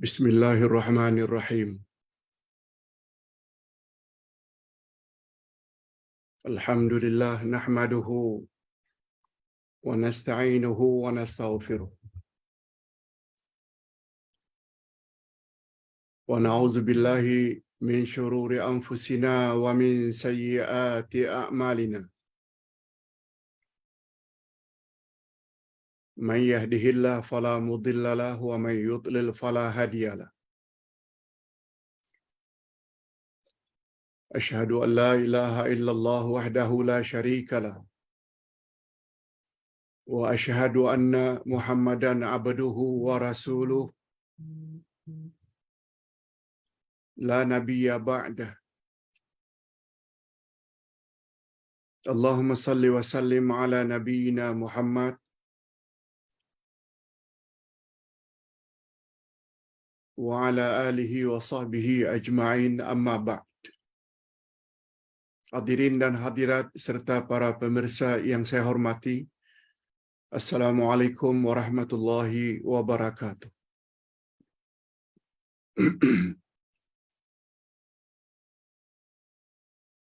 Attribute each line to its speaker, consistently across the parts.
Speaker 1: Bismillahirrahmanirrahim. Alhamdulillah nahmaduhu wa nasta'inuhu wa nastaghfiruh. Wa na'udzu billahi min shururi anfusina wa min sayyiati a'malina. Man yahdihillahu fala mudilla lahu wa man yudlil fala hadiya lahu. Asyhadu an la ilaha illallah wahdahu la syarika lahu wa asyhadu anna Muhammadan abduhu wa rasuluh la nabiyya ba'dah. Allahumma salli wa sallim ala nabiyyina Muhammad wa ala alihi wa sahbihi ajma'in, amma ba'd. Hadirin dan hadirat serta para pemirsa yang saya hormati, Assalamualaikum warahmatullahi wabarakatuh.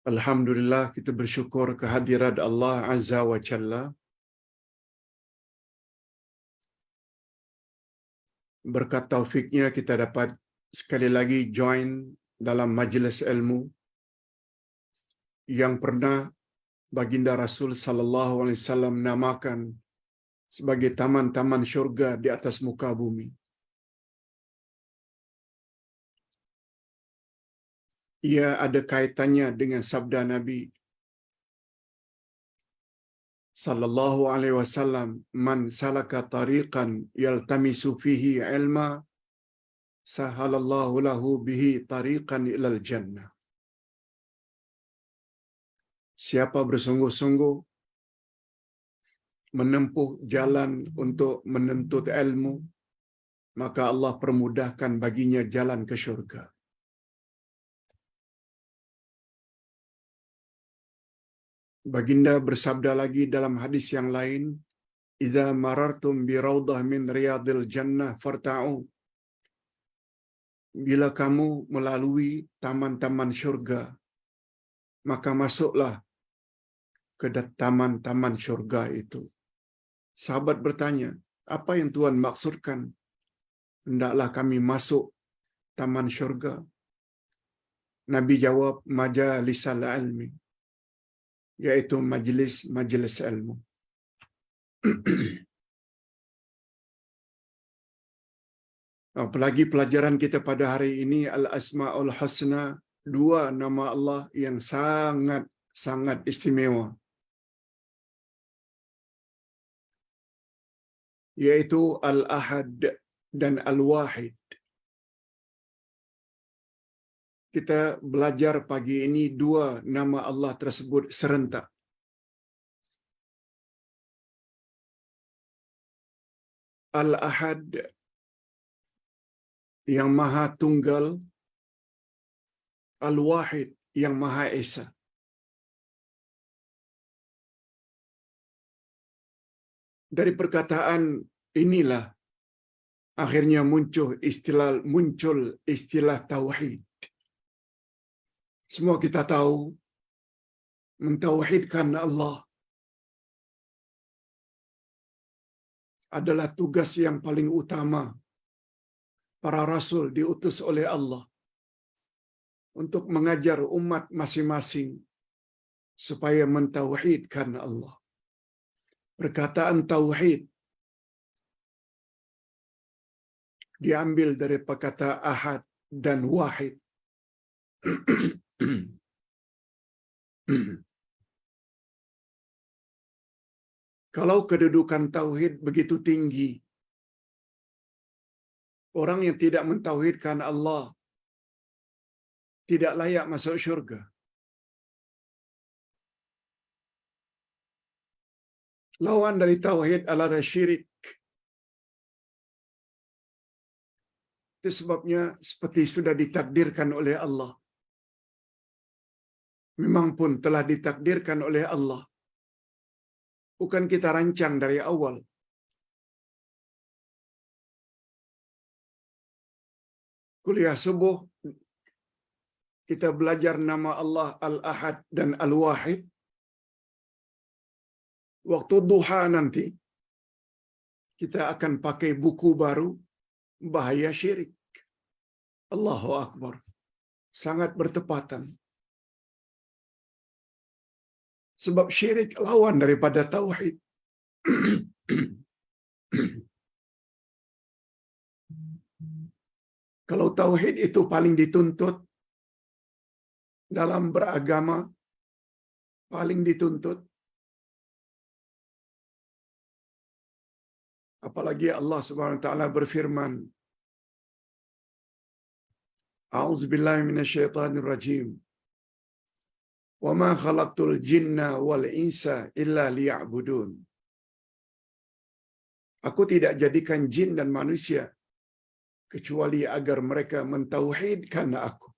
Speaker 1: Alhamdulillah, kita bersyukur kehadirat Allah Azza wa Jalla. Berkat taufiknya kita dapat sekali lagi join dalam majlis ilmu yang pernah baginda Rasul sallallahu alaihi wasallam namakan sebagai taman-taman syurga di atas muka bumi. Ia ada kaitannya dengan sabda Nabi sallallahu alaihi wasallam, "Man salaka tariqan yaltamisu fihi ilma, sahalallahu lahu bihi tariqan ilal jannah." Siapa bersungguh-sungguh menempuh jalan untuk menuntut ilmu, maka Allah permudahkan baginya jalan ke syurga. Baginda bersabda lagi dalam hadis yang lain, "Idza marartum bi raudhah min riyadil jannah farta'u." Bila kamu melalui taman-taman syurga, maka masuklah ke taman-taman syurga itu. Sahabat bertanya, "Apa yang Tuhan maksudkan? Hendaklah kami masuk taman syurga?" Nabi jawab, "Majalisal ilmi," yaitu majlis ilmu. Apalagi pelajaran kita pada hari ini, Al-Asma'ul Husna, dua nama Allah yang sangat istimewa, yaitu Al-Ahad dan Al-Wahid. Kita belajar pagi ini dua nama Allah tersebut serentak. Al-Ahad yang Maha Tunggal, Al-Wahid yang Maha Esa. Dari perkataan inilah akhirnya muncul istilah tauhid. Semua kita tahu mentauhidkan Allah adalah tugas yang paling utama para rasul diutus oleh Allah untuk mengajar umat masing-masing supaya mentauhidkan Allah. Perkataan tauhid diambil dari perkata ahad dan wahid. Kalau kedudukan tauhid begitu tinggi, orang yang tidak mentauhidkan Allah tidak layak masuk syurga. Lawan dari tauhid adalah syirik. Itu sebabnya seperti sudah ditakdirkan oleh Allah. Memang pun telah ditakdirkan oleh Allah. Bukan kita rancang dari awal. kuliah subuh kita belajar nama Allah Al-Ahad dan Al-Wahid. Waktu duha nanti kita akan pakai buku baru, Bahaya Syirik. Allahu Akbar. Sangat bertepatan. Sebab syirik lawan daripada tauhid. Kalau tauhid itu paling dituntut dalam beragama, paling dituntut. Apalagi Allah Subhanahu wa taala berfirman, A'udzubillahi minasyaitonir rajim. Wa ma khalaqtul jinna wal insa illa liya'budun. Aku tidak jadikan jin dan manusia kecuali agar mereka mentauhidkan aku.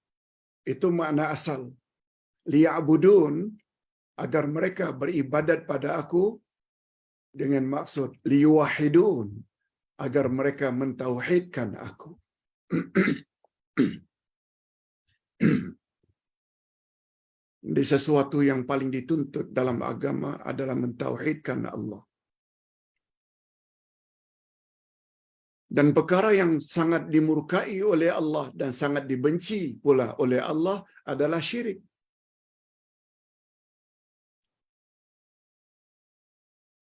Speaker 1: Itu makna asal. Liya'budun, agar mereka beribadat pada aku, dengan maksud liyuwahidun, agar mereka mentauhidkan aku. Di sesuatu yang paling dituntut dalam agama adalah mentauhidkan Allah. Dan perkara yang sangat dimurkai oleh Allah dan sangat dibenci pula oleh Allah adalah syirik.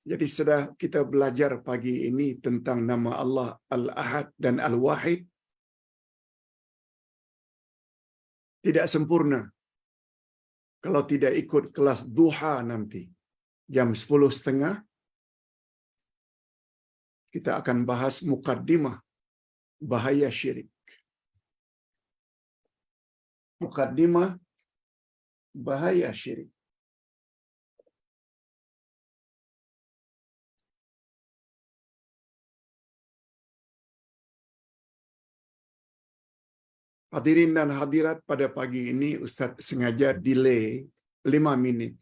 Speaker 1: Jadi sudah kita belajar pagi ini tentang nama Allah Al-Ahad dan Al-Wahid. Tidak sempurna kalau tidak ikut kelas duha nanti. Jam 10.30 kita akan bahas mukaddimah bahaya syirik. Mukaddimah bahaya syirik. Hadirin dan hadirat, pada pagi ini Ustaz sengaja delay 5 minit.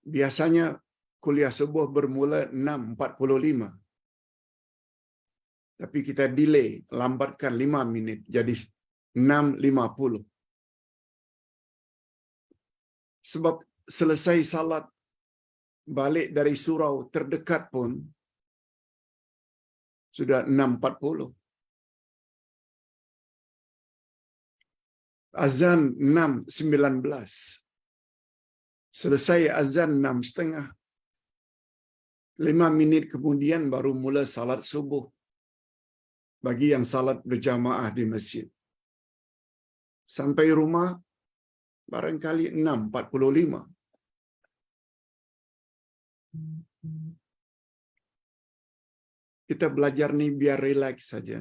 Speaker 1: Biasanya kuliah subuh bermula 6.45. Tapi kita delay, lambatkan 5 minit jadi 6.50. Sebab selesai salat balik dari surau terdekat pun sudah 6.40. Azan 6.19. Selesai azan 6.30. 5 minit kemudian baru mula salat subuh bagi yang salat berjamaah di masjid. Sampai rumah barangkali 6.45. Kita belajar nih biar rileks saja,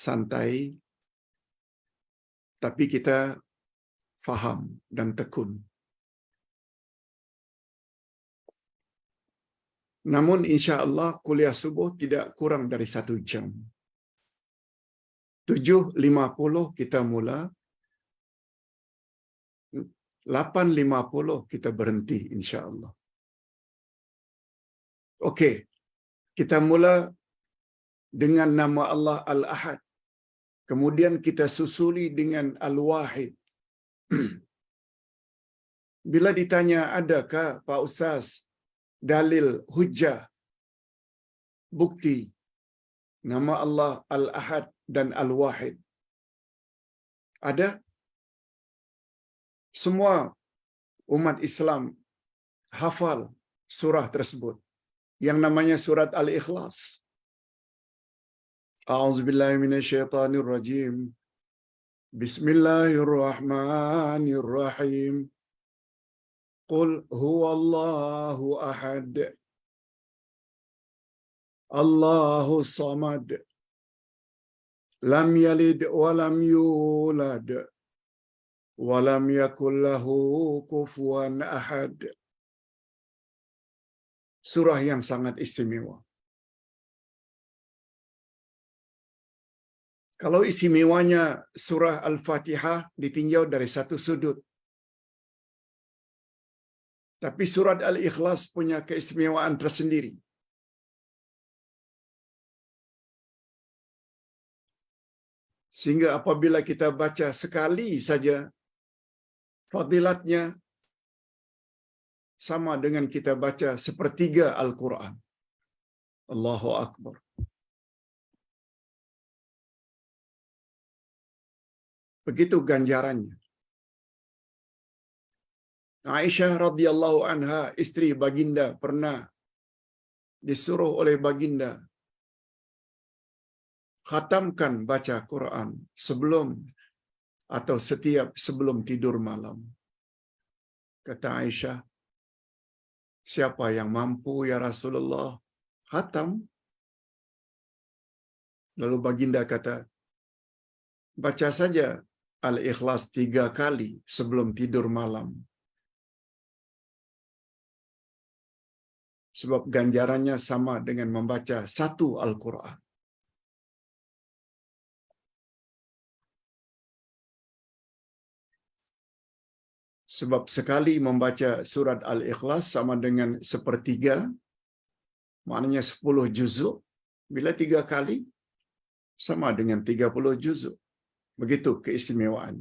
Speaker 1: santai, tapi kita faham dan tekun. Namun insya Allah kuliah subuh tidak kurang dari 1 jam. 7.50 kita mula, 8.50 kita berhenti insya Allah. Okey, kita mula dengan nama Allah Al-Ahad. Kemudian kita susuli dengan Al-Wahid. Bila ditanya, adakah Pak Ustaz dalil hujjah, bukti nama Allah Al-Ahad dan Al-Wahid? Ada. Semua umat Islam hafal surah tersebut yang namanya surat Al-Ikhlas. A'udzubillahi minasyaitonirrajim. Bismillahirrahmanirrahim. Qul huwallahu ahad. Allahu samad. Lam yalid wa lam yulad. Wa lam yakul lahu kufuwan ahad. Surah yang sangat istimewa. Kalau istimewanya surah Al-Fatihah ditinjau dari satu sudut. Tapi surat Al-Ikhlas punya keistimewaan tersendiri. Sehingga apabila kita baca sekali saja, fadilatnya sama dengan kita baca sepertiga Al-Quran. Allahu Akbar. Begitu ganjarannya. Aisyah radhiyallahu anha, istri baginda, pernah disuruh oleh baginda khatamkan baca Quran sebelum atau setiap sebelum tidur malam. Kata Aisyah, siapa yang mampu ya Rasulullah khatam? Lalu baginda kata, baca saja Al-Ikhlas 3 kali sebelum tidur malam. Sebab ganjarannya sama dengan membaca satu Al-Quran. Sebab sekali membaca surat Al-Ikhlas sama dengan sepertiga, maknanya 10 juzuk. Bila 3 kali, sama dengan 30 juzuk. Begitu keistimewaan.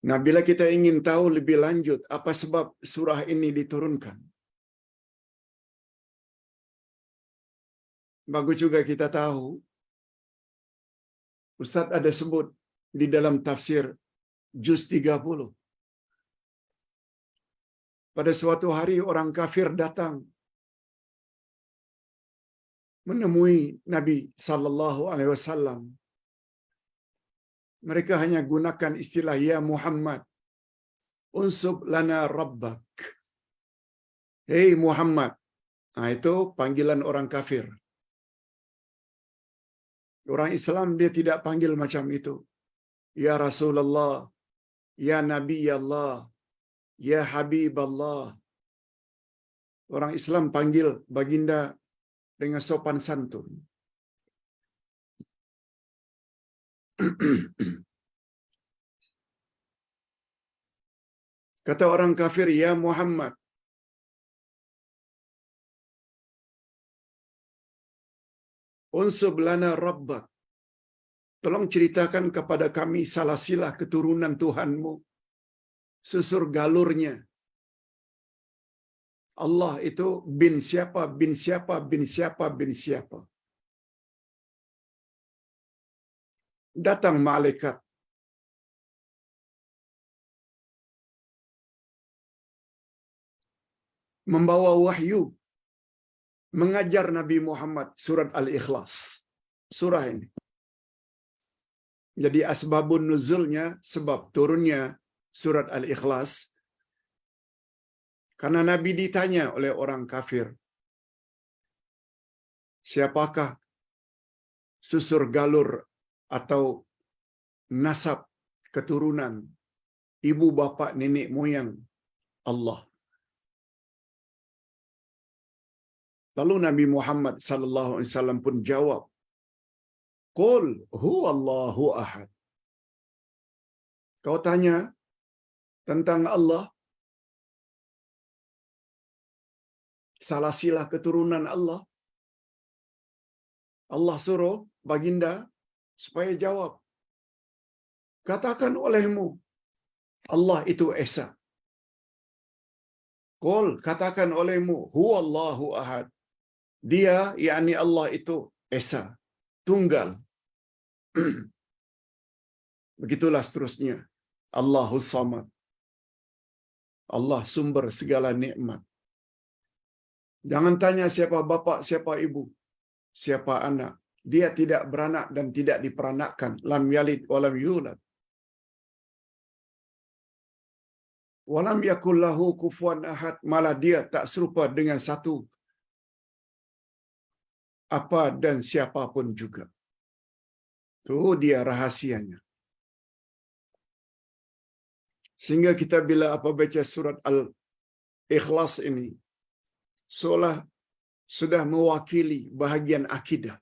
Speaker 1: Nah, bila kita ingin tahu lebih lanjut apa sebab surah ini diturunkan, bagus juga kita tahu, Ustaz ada sebut di dalam tafsir juz 30. Pada suatu hari orang kafir datang menemui Nabi sallallahu alaihi wasallam. Mereka hanya gunakan istilah ya Muhammad, unsub lana rabbak. Hei Muhammad. Nah, itu panggilan orang kafir. Orang Islam dia tidak panggil macam itu. Ya Rasulullah, ya Nabi Allah, ya Habib Allah. Orang Islam panggil baginda dengan sopan santun. Kata orang kafir, ya Muhammad. Unsub lana rabbak. Tolong ceritakan kepada kami salasilah keturunan Tuhanmu. Susur galurnya. Allah itu bin siapa, bin siapa, bin siapa, bin siapa. Datang malaikat. Membawa wahyu. Mengajar Nabi Muhammad surat Al-Ikhlas. Surah ini. Jadi asbabun nuzulnya, sebab turunnya surat Al-Ikhlas. Karena Nabi ditanya oleh orang kafir, siapakah susur galur atau nasab keturunan ibu bapa nenek moyang Allah? Lalu Nabi Muhammad sallallahu alaihi wasallam pun jawab, "Qul huwallahu ahad." Kau tanya tentang Allah, salasilah keturunan Allah. Allah suruh baginda supaya jawab. Katakan olehmu, Allah itu Esa. Qul, katakan olehmu, huwallahu ahad. Dia, yakni Allah itu Esa, tunggal. Begitulah seterusnya. Allahus Samad. Allah sumber segala nikmat. Jangan tanya siapa bapa, siapa ibu, siapa anak. Dia tidak beranak dan tidak diperanakkan. Lam yalid walam yulad. Walam yakul lahu kufuwan ahad. Malah dia tak serupa dengan satu apa dan siapapun juga. Itu dia rahasianya. Sehingga kita bila apa baca surat Al-Ikhlas ini, seolah sudah mewakili bahagian akidah.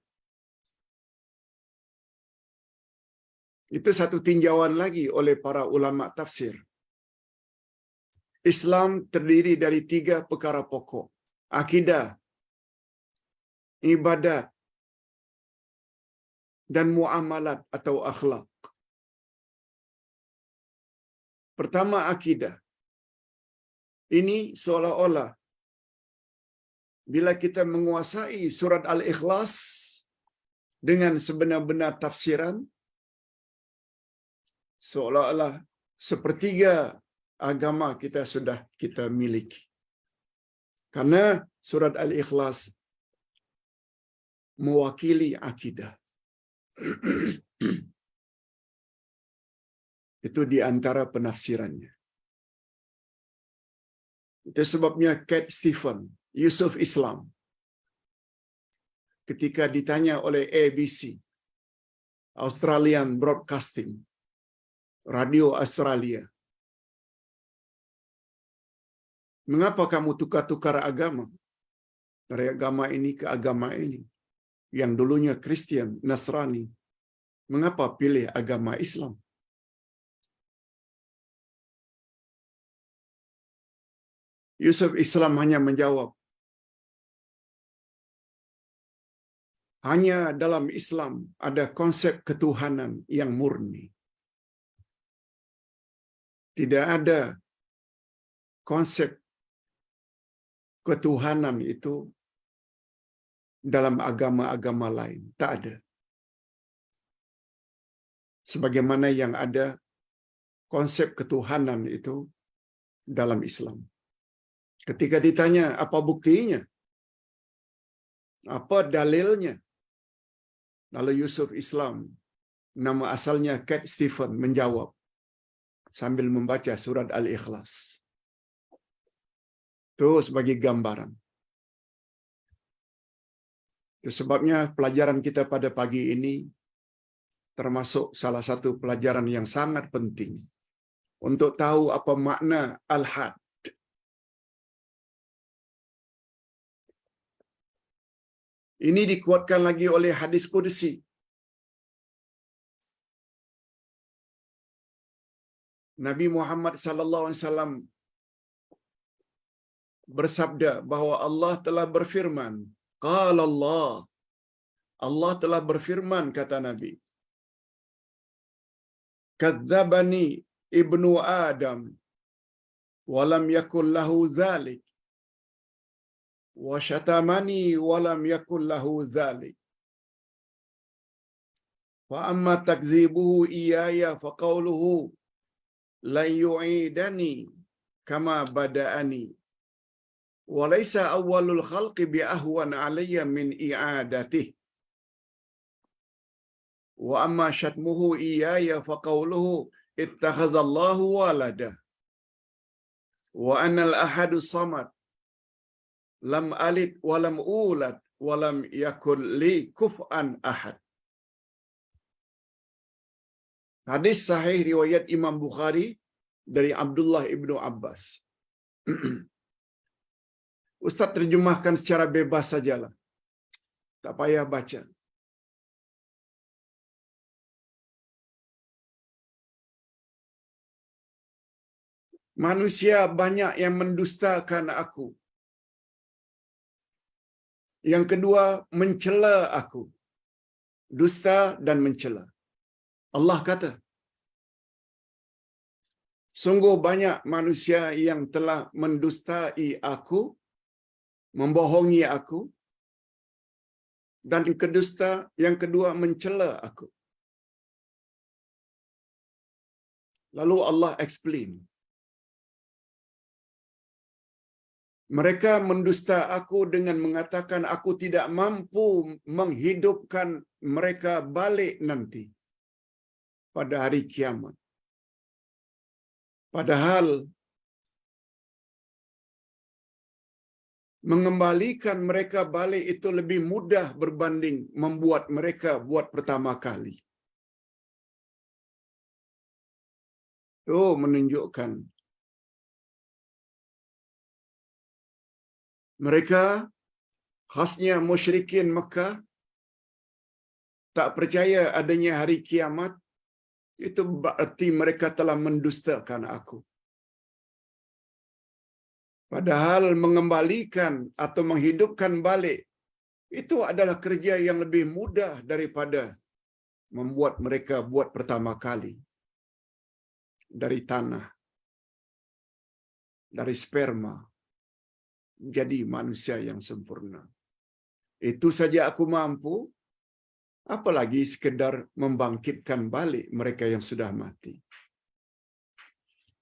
Speaker 1: Itu satu tinjauan lagi oleh para ulama tafsir. Islam terdiri dari 3 perkara pokok. Akidah, ibadat, dan muamalat atau akhlak. Pertama, akidah. Ini seolah-olah bila kita menguasai surat Al-Ikhlas dengan sebenar-benar tafsiran, seolah-olah sepertiga agama kita sudah kita miliki. Karena surat Al-Ikhlas mewakili akidah. Itu di antara penafsirannya. Itu sebabnya Cat Stephen, Yusuf Islam, ketika ditanya oleh ABC, Australian Broadcasting, Radio Australia, mengapa kamu tukar-tukar agama? Dari agama ini ke agama ini. Yang dulunya Kristian, Nasrani. Mengapa pilih agama Islam? Yusuf Islam hanya menjawab, hanya dalam Islam ada konsep ketuhanan yang murni. Tidak ada konsep ketuhanan itu dalam agama-agama lain. Tak ada. Sebagaimana yang ada konsep ketuhanan itu dalam Islam. Ketika ditanya apa buktinya, apa dalilnya, lalu Yusuf Islam, nama asalnya Cat Stephen, menjawab sambil membaca surat Al-Ikhlas. Itu sebagai gambaran. Itu sebabnya pelajaran kita pada pagi ini termasuk salah satu pelajaran yang sangat penting untuk tahu apa makna Al-Had. Ini dikuatkan lagi oleh hadis qudsi. Nabi Muhammad sallallahu alaihi wasallam bersabda bahwa Allah telah berfirman, qala Allah telah berfirman, kata Nabi, kadzdzabani ibnu Adam walam yakul lahu dzalik wa syatamani walam yakul lahu dzalik. Fa amma takdzibuhu iyaya fa qawluhu la yu'idani kama bada'ani wa laysa awwalul khalqi bi ahwan alayya min i'adatihi. Wa amma syatmuhu iyaya fa qawluhu ittakhadallahu walada wa anal ahadu samad lam alid wa lam ulad wa lam yakul li kuf'an ahad. Hadis sahih riwayat Imam Bukhari dari Abdullah ibnu Abbas. Ustaz terjemahkan secara bebas sajalah. Tak payah baca. Manusia banyak yang mendustakan aku. Yang kedua, mencela aku. Dusta dan mencela. Allah kata, sungguh banyak manusia yang telah mendustai aku, membohongi aku, dan yang kedua mencela aku. Lalu Allah explain. Mereka mendusta aku dengan mengatakan aku tidak mampu menghidupkan mereka balik nanti pada hari kiamat. Padahal mengembalikan mereka balik itu lebih mudah berbanding membuat mereka buat pertama kali. Itu menunjukkan mereka, khasnya musyrikin Mekah, tak percaya adanya hari kiamat. Itu berarti mereka telah mendustakan aku. Padahal mengembalikan atau menghidupkan balik Itu adalah kerja yang lebih mudah daripada membuat mereka buat pertama kali dari tanah, dari sperma, jadi manusia yang sempurna. Itu saja aku mampu, apalagi sekedar membangkitkan balik mereka yang sudah mati.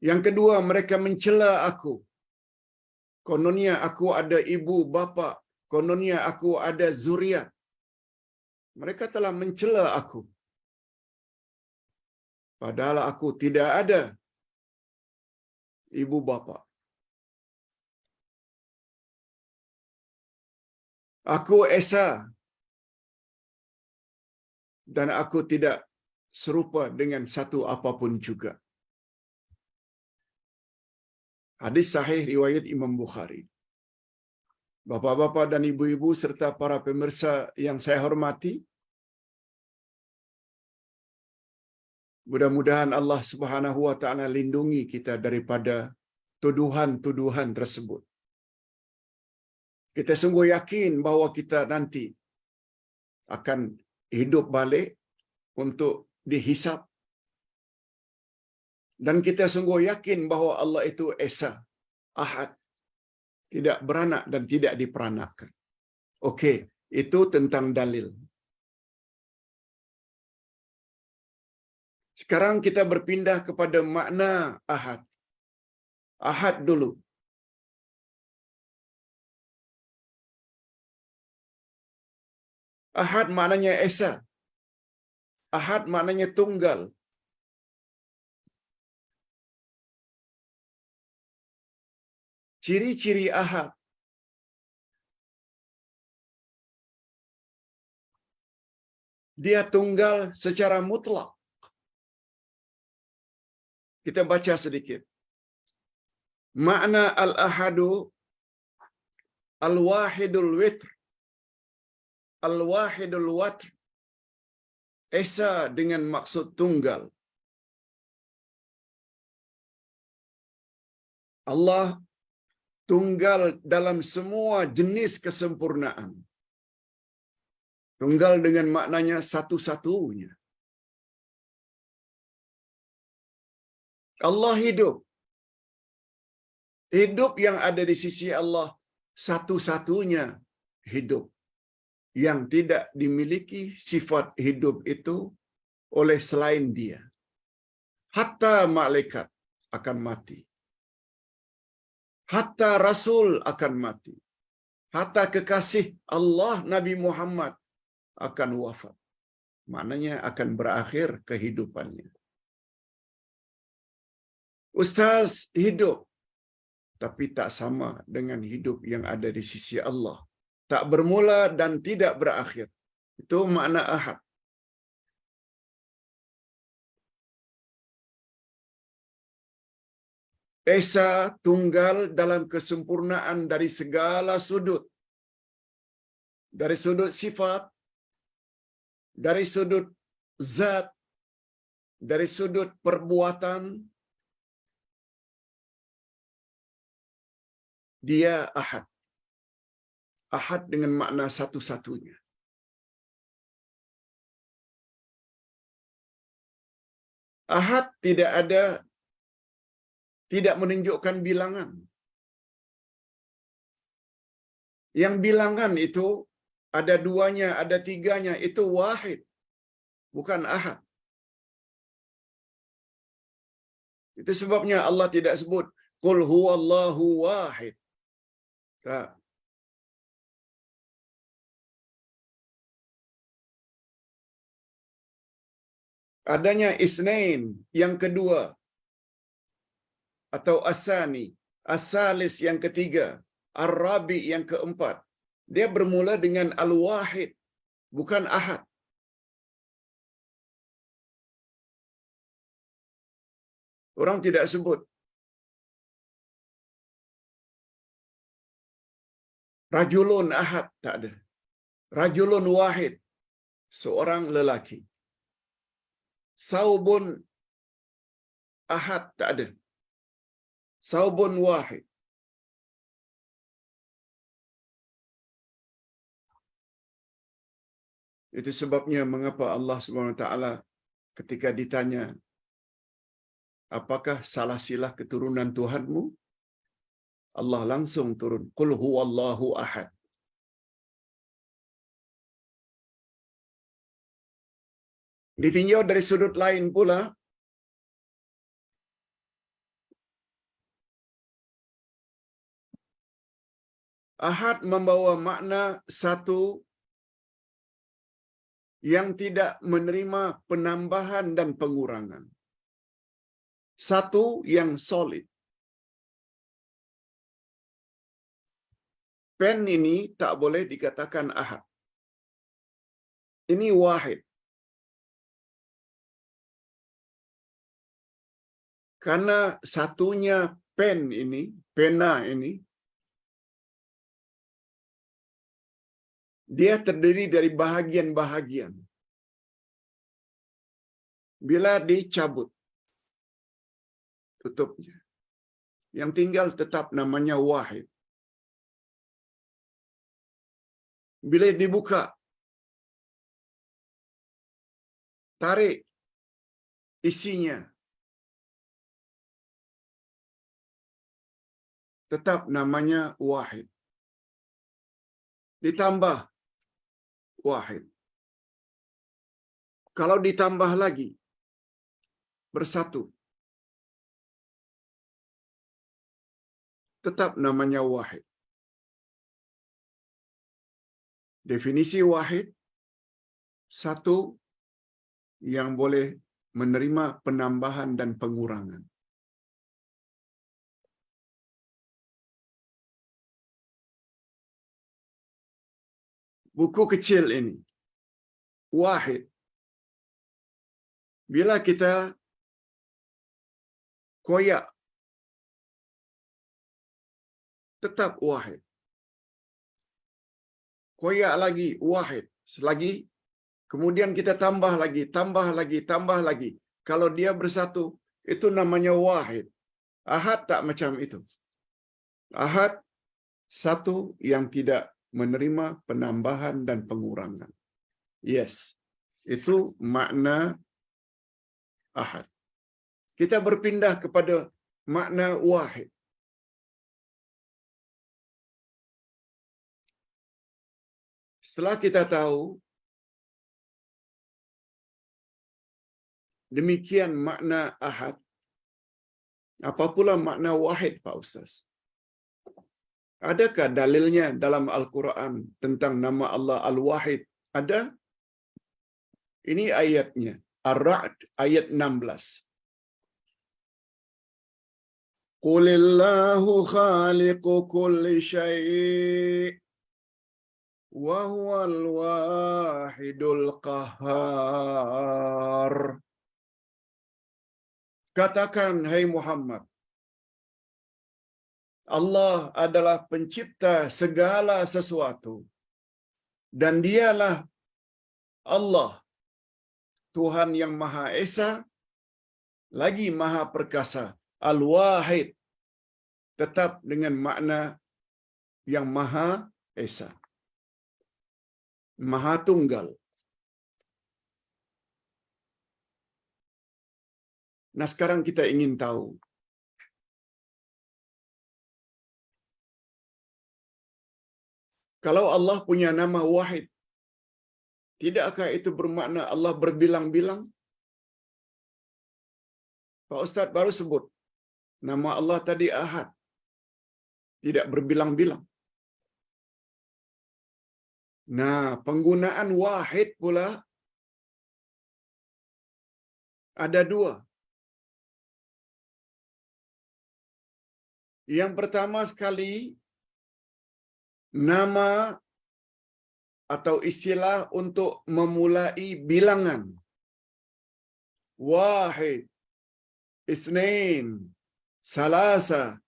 Speaker 1: Yang kedua, mereka mencela aku. Kononnya aku ada ibu bapa, kononnya aku ada zuriat. Mereka telah mencela aku. Padahal aku tidak ada ibu bapa. Aku esa dan aku tidak serupa dengan satu apapun juga. Hadis sahih riwayat Imam Bukhari. Bapak-bapak dan ibu-ibu serta para pemirsa yang saya hormati, mudah-mudahan Allah Subhanahu wa taala lindungi kita daripada tuduhan-tuduhan tersebut. Kita sungguh yakin bahwa kita nanti akan hidup balik untuk dihisap. Dan kita sungguh yakin bahwa Allah itu Esa, Ahad, tidak beranak dan tidak diperanakan. Okey, itu tentang dalil. Sekarang kita berpindah kepada makna Ahad. Ahad dulu. Ahad maknanya Esa. Ahad maknanya tunggal. Ciri-ciri Ahad. Dia tunggal secara mutlak. Kita baca sedikit. Makna al-ahadu al-wahidul witr. Al-wahidul watr. Esa dengan maksud tunggal. Allah tunggal dalam semua jenis kesempurnaan. Tunggal dengan maknanya satu-satunya. Allah hidup. Hidup yang ada di sisi Allah satu-satunya hidup. Yang tidak dimiliki sifat hidup itu oleh selain dia. Hatta malaikat akan mati. Hatta Rasul akan mati. Hatta kekasih Allah Nabi Muhammad akan wafat. Maknanya akan berakhir kehidupannya. Ustaz hidup, tapi tak sama dengan hidup yang ada di sisi Allah. Tak bermula dan tidak berakhir. Itu makna Ahad. Esa tunggal dalam kesempurnaan dari segala sudut. Dari sudut sifat, dari sudut zat, dari sudut perbuatan, dia Ahad. Ahad dengan makna satu-satunya. Ahad tidak menunjukkan bilangan. Yang bilangan itu ada duanya, ada tiganya, itu wahid. Bukan ahad. Itu sebabnya Allah tidak sebut Qul huwallahu wahid. Tak. Adanya isnain yang kedua atau asani, asalis yang ketiga, ar-rabi yang keempat. Dia bermula dengan al-wahid, bukan ahad. Orang tidak sebut rajulun ahad, tak ada. Rajulun wahid, seorang lelaki. Saubun ahad, tak ada. Saubun wahid. Itu sebabnya mengapa Allah Subhanahu wa taala ketika ditanya, apakah salah silah keturunan Tuhanmu? Allah langsung turun, Qul huwallahu ahad. Ditinjau dari sudut lain pula, ahad membawa makna satu yang tidak menerima penambahan dan pengurangan. Satu yang solid. Pen ini tak boleh dikatakan ahad. Ini wahid. Karena satunya pen ini, pena ini, dia terdiri dari bahagian-bahagian. Bila dicabut, tutupnya. Yang tinggal tetap namanya wahid. Bila dibuka, tarik isinya, tetap namanya wahid. Ditambah wahid. Kalau ditambah lagi, bersatu, tetap namanya wahid. Definisi wahid, satu yang boleh menerima penambahan dan pengurangan. Buku kecil ini, wahid. Bila kita koyak, tetap wahid. Koyak lagi, wahid. Selagi, kemudian kita tambah lagi, tambah lagi, tambah lagi. Kalau dia bersatu, itu namanya wahid. Ahad tak macam itu. Ahad, satu yang tidak menerima penambahan dan pengurangan. Yes, itu makna ahad. Kita berpindah kepada makna wahid. Setelah kita tahu demikian makna ahad, apa pula makna wahid, Pak Ustaz? Adakah dalilnya dalam Al-Quran tentang nama Allah Al-Wahid? Ada? Ini ayatnya. Ar-Ra'd ayat 16. Qulillahu khaliqu kulli syai' wa huwal wahidul qahhar. Katakan, hai Muhammad, Allah adalah pencipta segala sesuatu. Dan dialah Allah, Tuhan yang Maha Esa, lagi Maha Perkasa. Al-Wahid, tetap dengan makna yang Maha Esa. Maha Tunggal. Nah, sekarang kita ingin tahu, kalau Allah punya nama Wahid, tidakkah itu bermakna Allah berbilang-bilang? Pak Ustaz baru sebut, nama Allah tadi Ahad, tidak berbilang-bilang. Nah, penggunaan Wahid pula ada dua. Yang pertama sekali, nama atau istilah untuk memulai bilangan. Wahid, Isnain, Salasa,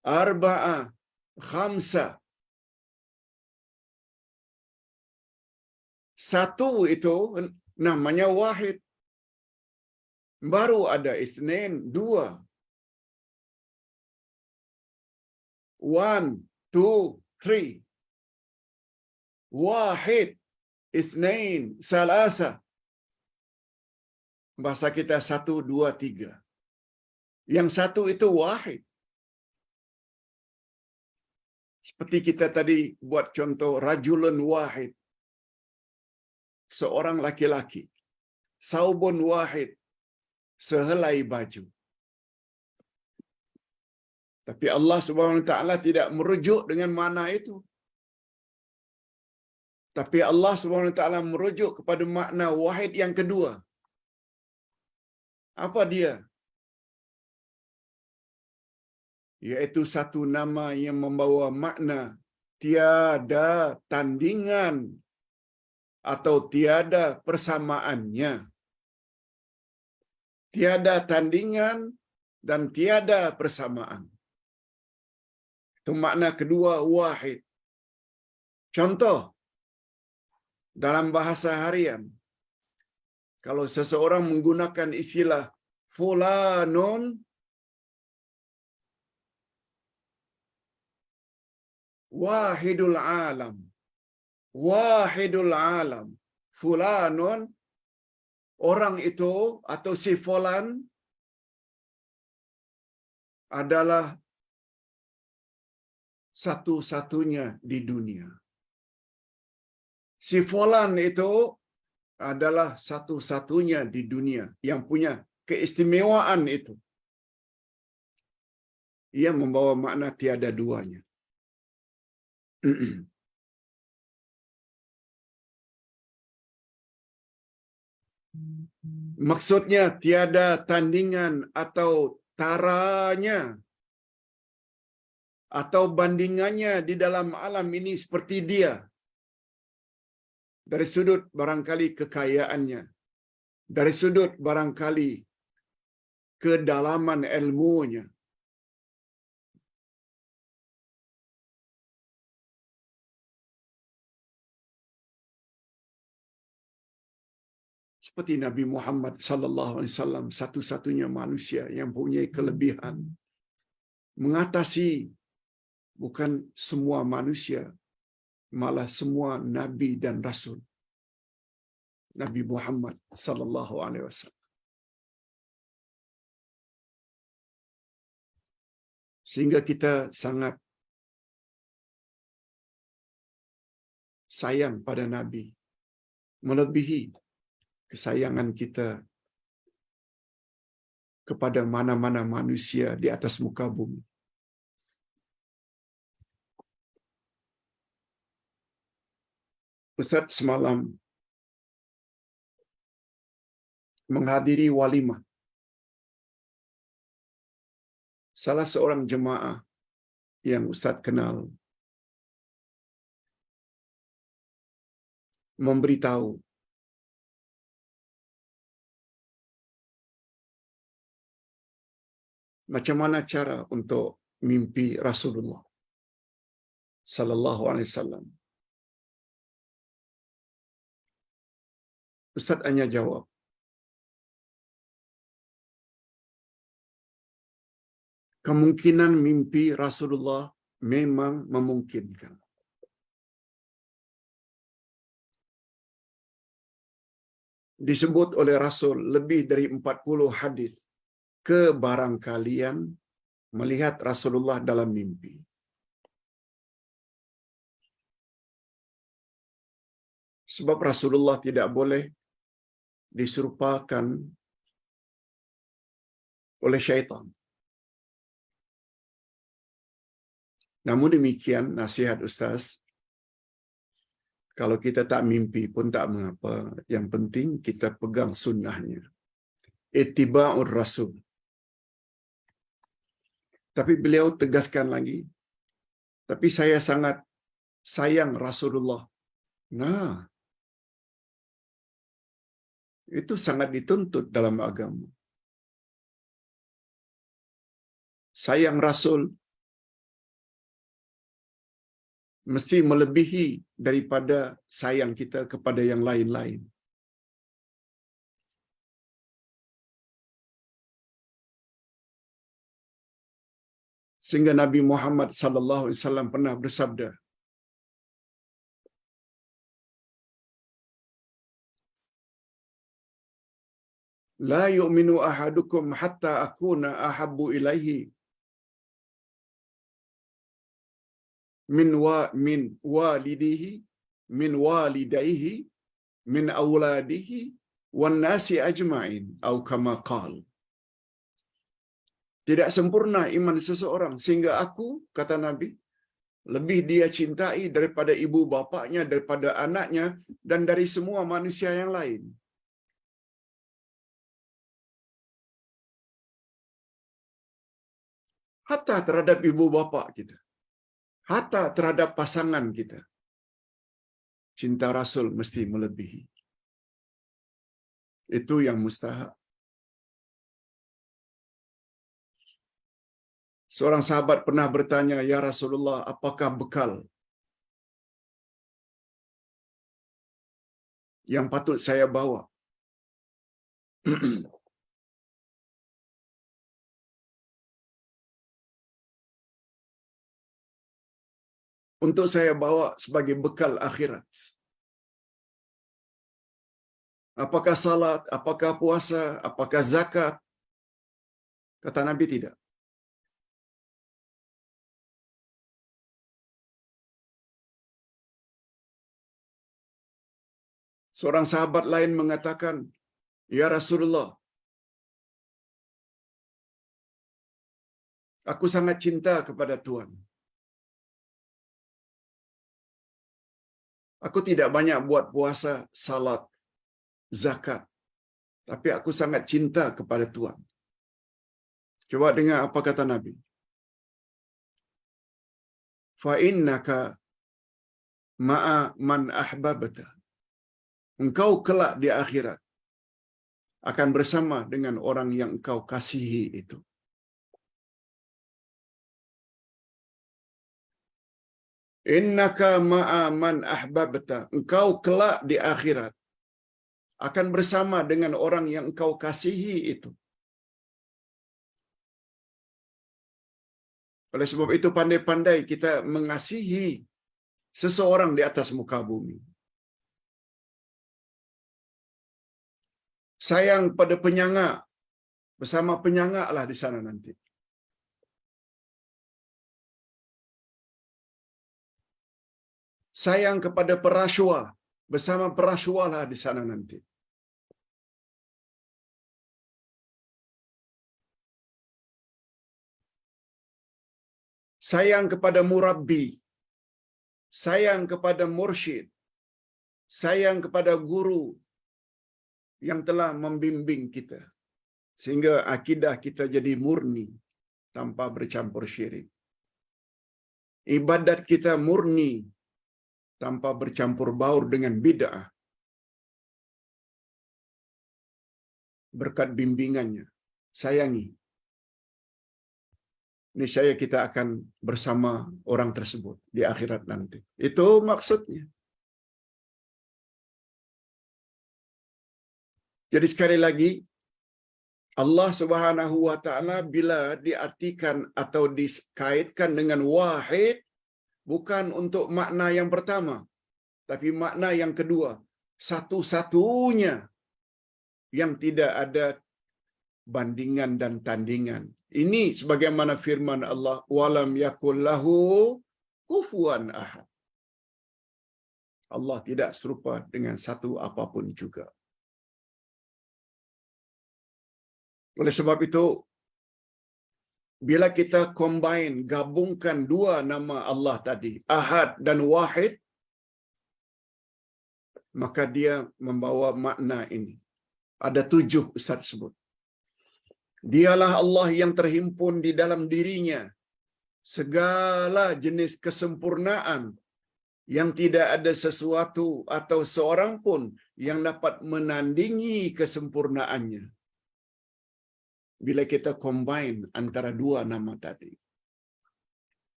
Speaker 1: Arba'ah, Khamsa. Satu itu namanya wahid. Baru ada Isnain, dua. 1, 2, 3. Wahid. itsnain, salasa. Bahasa kita 1, 2, 3. Yang satu itu wahid. Seperti kita tadi buat contoh rajulun wahid. Seorang laki-laki. Saubun wahid. Sehelai baju. Tapi Allah Subhanahu wa taala tidak merujuk dengan makna itu. Tapi Allah Subhanahu wa taala merujuk kepada makna wahid yang kedua. Apa dia? Yaitu satu nama yang membawa makna tiada tandingan atau tiada persamaannya. Tiada tandingan dan tiada persamaan. Itu makna kedua wahid. Contoh dalam bahasa harian, kalau seseorang menggunakan istilah fulanun wahidul alam. Wahidul alam. Fulanun, orang itu atau si fulan adalah satu-satunya di dunia. Si fulan itu adalah satu-satunya di dunia yang punya keistimewaan itu. Ia membawa makna tiada duanya. Maksudnya tiada tandingan atau taranya atau bandingannya di dalam alam ini seperti dia. Dari sudut barangkali kekayaannya, dari sudut barangkali kedalaman ilmunya. Seperti Nabi Muhammad sallallahu alaihi wasallam, satu-satunya manusia yang punya kelebihan mengatasi bukan semua manusia, malah semua nabi dan rasul. Nabi Muhammad sallallahu alaihi wasallam. Sehingga kita sangat sayang pada Nabi, melebihi kesayangan kita kepada mana-mana manusia di atas muka bumi. Ustaz semalam menghadiri walimah. Salah seorang jemaah yang Ustaz kenal memberitahu macam mana cara untuk mimpi Rasulullah sallallahu alaihi wasallam. Ustaz hanya jawab, kemungkinan mimpi Rasulullah memang memungkinkan. Disebut oleh Rasul lebih dari 40 hadis kebarangkalian melihat Rasulullah dalam mimpi. Sebab Rasulullah tidak boleh diserupakan oleh syaitan. Namun demikian nasihat Ustaz, kalau kita tak mimpi pun tak mengapa, yang penting kita pegang sunnahnya. Ittiba'ur Rasul. Tapi beliau tegaskan lagi, tapi saya sangat sayang Rasulullah. Nah, itu sangat dituntut dalam agama. Sayang Rasul mesti melebihi daripada sayang kita kepada yang lain-lain. Sehingga Nabi Muhammad sallallahu alaihi wasallam pernah bersabda, La yu'minu ahadukum hatta akuna ahabbu ilaihi min walidihi min walidayhi min auladihi wan nasi ajma'in atau kama qal. Tidak sempurna iman seseorang sehingga aku, kata Nabi, lebih dia cintai daripada ibu bapaknya, daripada anaknya, dan dari semua manusia yang lain. Hatta terhadap ibu bapa kita, hatta terhadap pasangan kita, cinta Rasul mesti melebihi. Itu yang mustahak. Seorang sahabat pernah bertanya, "Ya Rasulullah, apakah bekal yang patut saya bawa?" Untuk saya bawa sebagai bekal akhirat. Apakah salat, apakah puasa, apakah zakat? Kata Nabi, tidak. Seorang sahabat lain mengatakan, "Ya Rasulullah, aku sangat cinta kepada Tuhan. Aku tidak banyak buat puasa, salat, zakat. Tapi aku sangat cinta kepada Tuhan." Coba dengar apa kata Nabi. "Fa innaka ma'a man ahbabta." Engkau kelak di akhirat akan bersama dengan orang yang engkau kasihi itu. Innaka ma'a man ahbabta. Engkau kelak di akhirat akan bersama dengan orang yang engkau kasihi itu. Oleh sebab itu pandai-pandai kita mengasihi seseorang di atas muka bumi. Sayang pada penyangga, bersama penyangga lah di sana nanti. Sayang kepada perasuah, bersama perasuah lah di sana nanti. Sayang kepada murabbi, sayang kepada mursyid, sayang kepada guru yang telah membimbing kita, sehingga akidah kita jadi murni tanpa bercampur syirik. Ibadat kita murni tanpa bercampur baur dengan bid'ah. Berkat bimbingannya, sayangi. Niscaya kita akan bersama orang tersebut di akhirat nanti. Itu maksudnya. Jadi sekali lagi, Allah Subhanahu wa taala bila diartikan atau dikaitkan dengan wahid, bukan untuk makna yang pertama, tapi makna yang kedua, satu-satunya yang tidak ada bandingan dan tandingan. Ini sebagaimana firman Allah, walam yakul lahu kufuwan ahad. Allah tidak serupa dengan satu apapun juga. Oleh sebab itu, bila kita combine, gabungkan dua nama Allah tadi, Ahad dan Wahid, maka dia membawa makna ini. Ada 7 Ustaz sebut. Dialah Allah yang terhimpun di dalam dirinya segala jenis kesempurnaan yang tidak ada sesuatu atau seorang pun yang dapat menandingi kesempurnaannya. Bila kita combine antara dua nama tadi,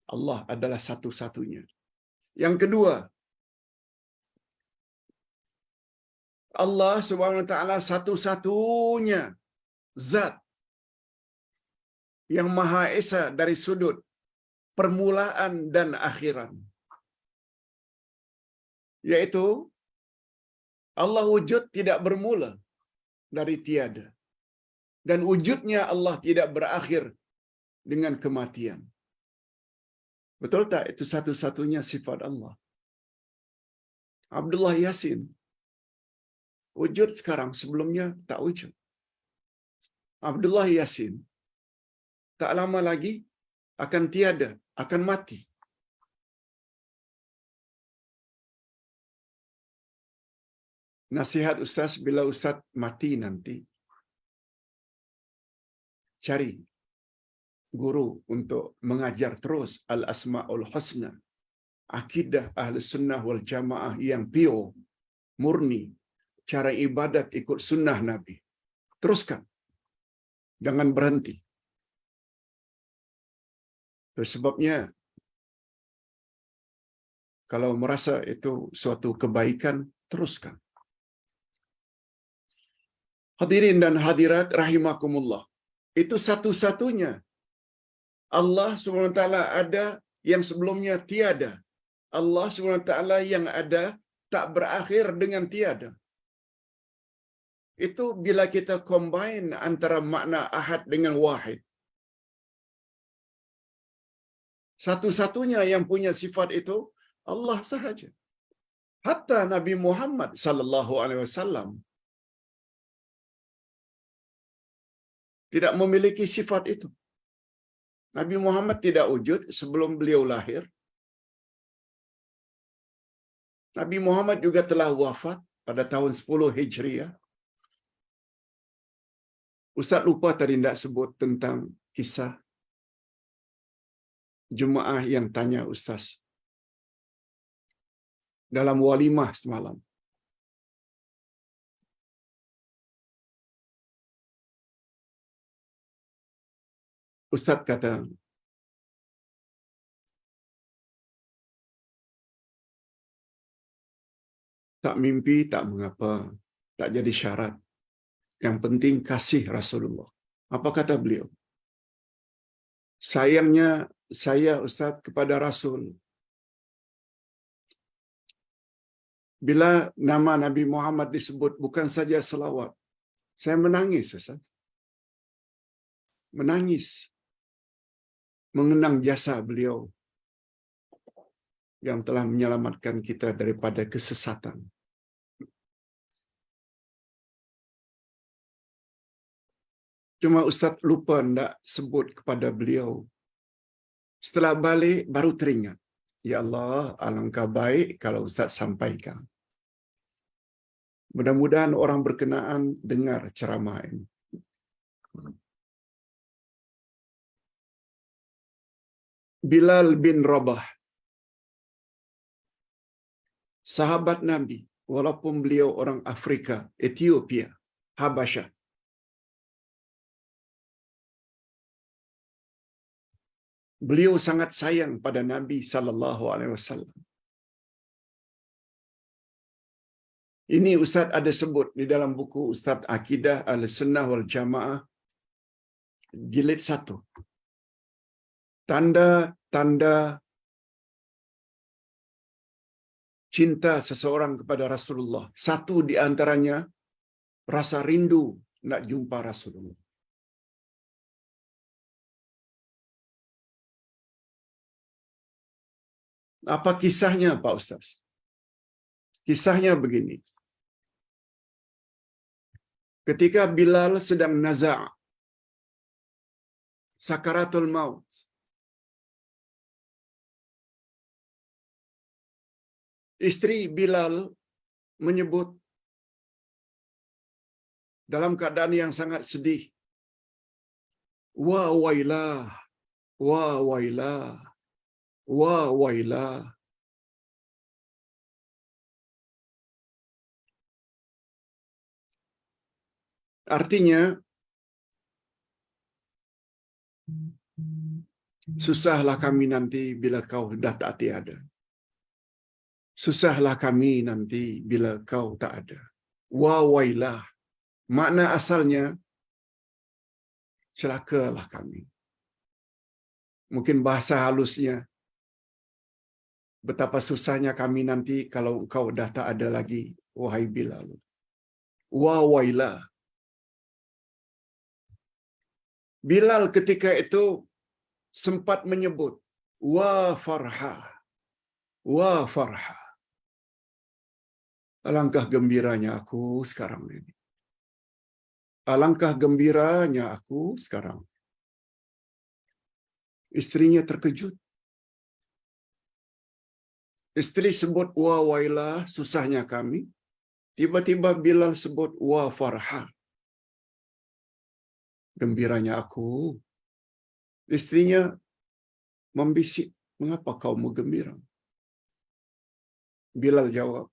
Speaker 1: Allah adalah satu-satunya. Yang kedua, Allah Subhanahu wa taala satu-satunya zat yang Maha Esa dari sudut permulaan dan akhiran. Yaitu Allah wujud tidak bermula dari tiada. Dan wujudnya Allah tidak berakhir dengan kematian. Betul tak? Itu satu-satunya sifat Allah. Abdullah Yasin wujud sekarang, sebelumnya tak wujud. Abdullah Yasin tak lama lagi akan tiada, akan mati. Nasihat Ustaz, bila Ustaz mati nanti, cari guru untuk mengajar terus Al-Asma'ul Husna, akidah Ahli Sunnah wal Jamaah yang pure, murni, cara ibadat ikut sunnah Nabi. Teruskan. Jangan berhenti. Itu sebabnya, kalau merasa itu suatu kebaikan, teruskan. Hadirin dan hadirat rahimakumullah. Itu satu-satunya. Allah SWT ada yang sebelumnya tiada. Allah SWT yang ada tak berakhir dengan tiada. Itu bila kita combine antara makna ahad dengan wahid. Satu-satunya yang punya sifat itu Allah sahaja. Hatta Nabi Muhammad sallallahu alaihi wasallam tidak memiliki sifat itu. Nabi Muhammad tidak wujud sebelum beliau lahir. Nabi Muhammad juga telah wafat pada tahun 10 Hijriah. Ustaz lupa tadi tidak sebut tentang kisah jemaah yang tanya Ustaz dalam walimah semalam. Ustaz kata, tak mimpi tak mengapa, tak jadi syarat. Yang penting kasih Rasulullah. Apa kata beliau? Sayangnya saya Ustaz kepada Rasul. Bila nama Nabi Muhammad disebut bukan saja selawat. Saya menangis Ustaz. Menangis. Mengenang jasa beliau yang telah menyelamatkan kita daripada kesesatan. Cuma Ustaz lupa tidak sebut kepada beliau. Setelah balik baru teringat. Ya Allah, alangkah baik kalau Ustaz sampaikan. Mudah-mudahan orang berkenaan dengar ceramah ini. Bilal bin Rabah, sahabat Nabi, walaupun beliau orang Afrika, Ethiopia, Habasyah. Beliau sangat sayang pada Nabi sallallahu alaihi wasallam. Ini Ustaz ada sebut di dalam buku Ustaz Akidah Ahlussunnah wal Jamaah jilid 1. Tanda-tanda cinta seseorang kepada Rasulullah. Satu di antaranya rasa rindu nak jumpa Rasulullah. Apa kisahnya Pak Ustaz? Kisahnya begini. Ketika Bilal sedang naza' sakaratul maut, istri Bilal menyebut dalam keadaan yang sangat sedih, wa wailah, wa wailah, wa wailah. Artinya, susahlah kami nanti bila kau dah tak tiada. Susahlah kami nanti bila kau tak ada. Wa wailah. Makna asalnya, celakalah kami. Mungkin bahasa halusnya, betapa susahnya kami nanti kalau engkau dah tak ada lagi, wahai Bilal. Wa wailah. Bilal ketika itu sempat menyebut, wa farha, wa farha. Alangkah gembiranya aku sekarang ini. Alangkah gembiranya aku sekarang. Istrinya terkejut. Istri sebut, wa wailah, susahnya kami. Tiba-tiba Bilal sebut, wa farha. Gembiranya aku. Istrinya membisik, mengapa kau menggembira? Bilal jawab,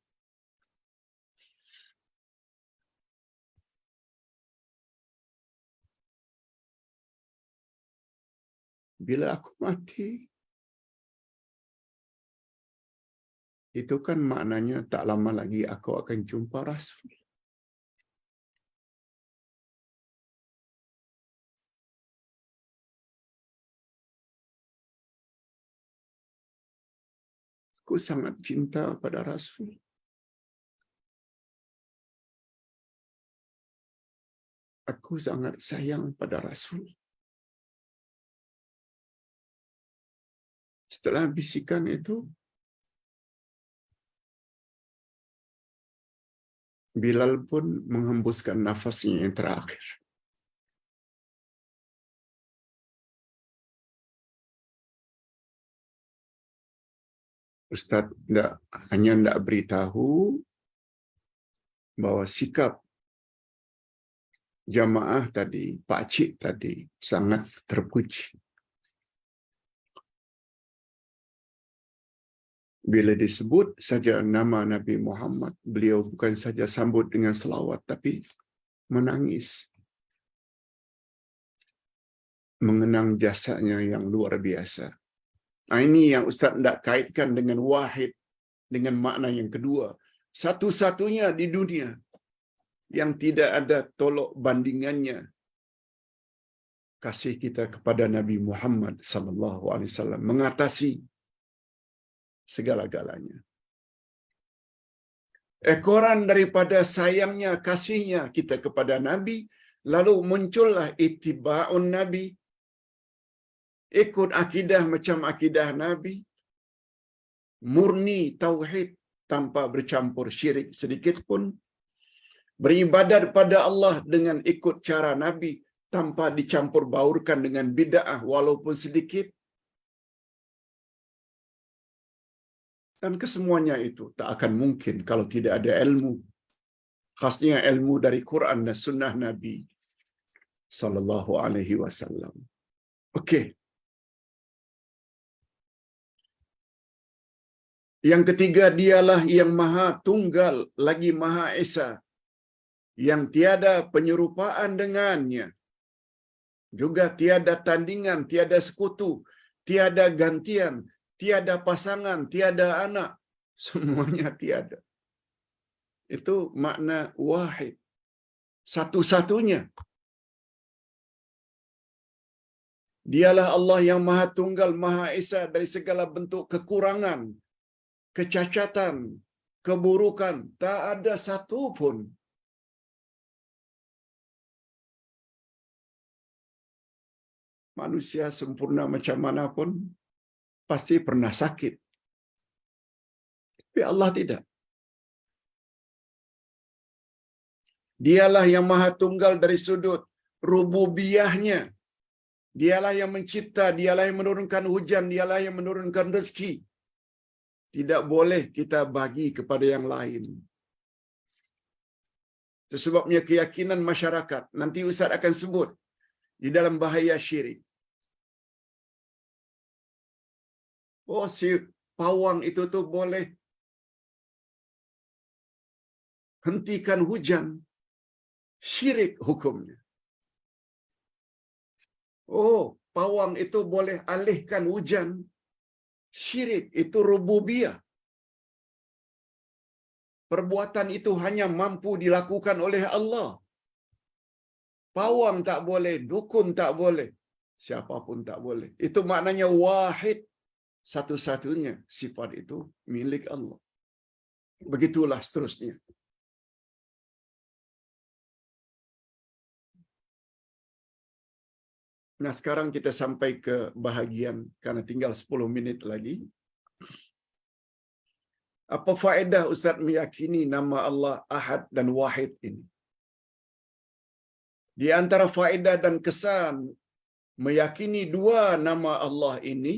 Speaker 1: bila aku mati, itu kan maknanya tak lama lagi aku akan jumpa Rasul. Aku sangat cinta pada Rasul. Aku sangat sayang pada Rasul. Setelah bisikan itu, Bilal pun menghembuskan nafasnya yang terakhir. Ustaz hanya tidak beritahu bahwa sikap jamaah tadi, Pak Cik tadi, sangat terpuji. Bila disebut saja nama Nabi Muhammad, beliau bukan saja sambut dengan selawat, tapi menangis. Mengenang jasanya yang luar biasa. Ini yang Ustaz tidak kaitkan dengan wahid, dengan makna yang kedua. Satu-satunya di dunia yang tidak ada tolok bandingannya kasih kita kepada Nabi Muhammad sallallahu alaihi wasallam, mengatasi segala-galanya. Ekoran daripada sayangnya, kasihnya kita kepada Nabi, lalu muncullah ittiba'un Nabi, ikut akidah macam akidah Nabi, murni tauhid tanpa bercampur syirik sedikit pun, beribadat pada Allah dengan ikut cara Nabi tanpa dicampur baurkan dengan bid'ah walaupun sedikit. Dan kesemuanya itu tak akan mungkin kalau tidak ada ilmu. Khasnya ilmu dari Quran dan sunnah Nabi sallallahu alaihi wasallam. Okey. Yang ketiga, dialah yang Maha Tunggal lagi Maha Esa, yang tiada penyerupaan dengannya. Juga tiada tandingan, tiada sekutu, tiada gantian, tiada pasangan, tiada anak. Semuanya tiada. Itu makna wahid. Satu-satunya. Dialah Allah yang Maha Tunggal, Maha Esa dari segala bentuk kekurangan, kecacatan, keburukan. Tak ada satu pun. Manusia sempurna macam mana pun pasti pernah sakit. Tapi Allah tidak. Dialah yang Maha Tunggal dari sudut rububiyahnya. Dialah yang mencipta, dialah yang menurunkan hujan, dialah yang menurunkan rezeki. Tidak boleh kita bagi kepada yang lain. Itu sebabnya keyakinan masyarakat, nanti Ustaz akan sebut, di dalam bahaya syirik. Oh, si pawang itu tuh boleh hentikan hujan. Syirik hukumnya. Oh, pawang itu boleh alihkan hujan. Syirik, itu rububiyah. Perbuatan itu hanya mampu dilakukan oleh Allah. Pawang tak boleh, dukun tak boleh, siapapun tak boleh. Itu maknanya wahid. Satu-satunya sifat itu milik Allah. Begitulah seterusnya. Nah, sekarang kita sampai ke bahagian karena tinggal 10 minit lagi. Apa faedah Ustaz meyakini nama Allah Ahad dan Wahid ini? Di antara faedah dan kesan meyakini dua nama Allah ini,